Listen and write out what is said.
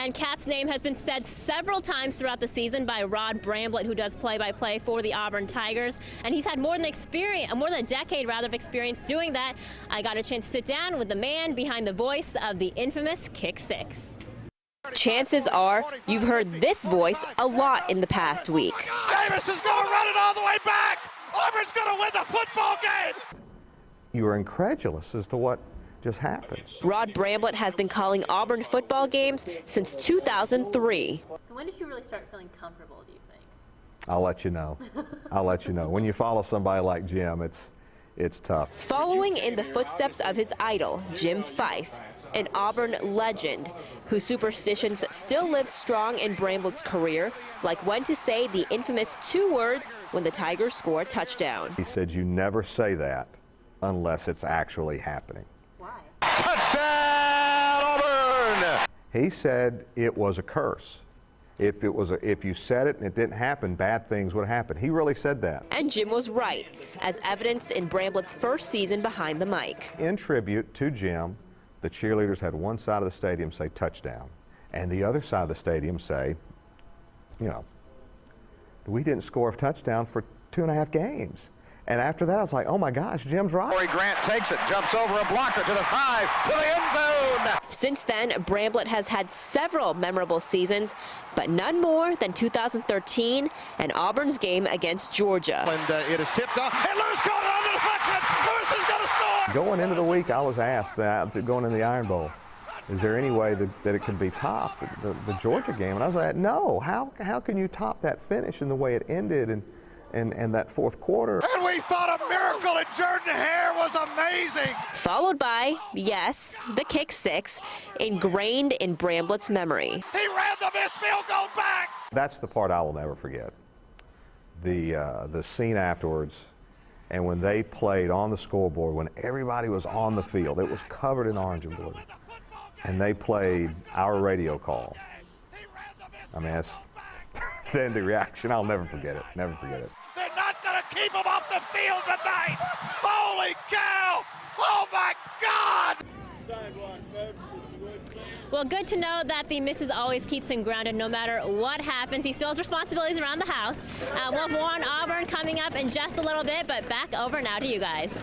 And Cap's name has been said several times throughout the season by Rod Bramblett, who does play-by-play for the Auburn Tigers. And he's had more than a decade of experience doing that. I got a chance to sit down with the man behind the voice of the infamous Kick Six. Chances are you've heard this voice a lot in the past week. Davis is going to run it all the way back. Auburn's going to win the football game. You were incredulous as to what just happened. Rod Bramblett has been calling Auburn football games since 2003. So when did you really start feeling comfortable, do you think? I'll let you know. I'll let you know. When you follow somebody like Jim, it's tough. Following in the footsteps of his idol, Jim Fife, an Auburn legend whose superstitions still live strong in Bramblett's career, like when to say the infamous 2 words when the Tigers score a touchdown. He said you never say that unless it's actually happening. Why? Touchdown, Auburn! He said it was a curse. If you said it and it didn't happen, bad things would happen. He really said that. And Jim was right, as evidenced in Bramblett's first season behind the mic. In tribute to Jim, the cheerleaders had one side of the stadium say touchdown, and the other side of the stadium say, you know, we didn't score a touchdown for 2.5 games. And after that, I was like, oh my gosh, Jim's right. Corey Grant takes it, jumps over a blocker to the 5, to the end zone. Since then, Bramblett has had several memorable seasons, but none more than 2013 and Auburn's game against Georgia. And it is tipped off, and Lewis caught it on the deflection. Lewis is going to score. Going into the week, I was asked going in the Iron Bowl, is there any way that it could be topped, the Georgia game? And I was like, no, how can you top that finish and the way it ended and that fourth quarter? And we thought a miracle at Jordan Hare was amazing. Followed by, yes, the Kick Six, ingrained in Bramblett's memory. He ran the missed field goal back. That's the part I will never forget. The scene afterwards, and when they played on the scoreboard, when everybody was on the field, it was covered in orange and blue, and they played our radio call. I mean, then the reaction, I'll never forget it, never forget it. They're not going to keep him off the field tonight. Holy cow! Oh my God! Well, good to know that the missus always keeps him grounded no matter what happens. He still has responsibilities around the house. We'll have more on Auburn coming up in just a little bit, but back over now to you guys.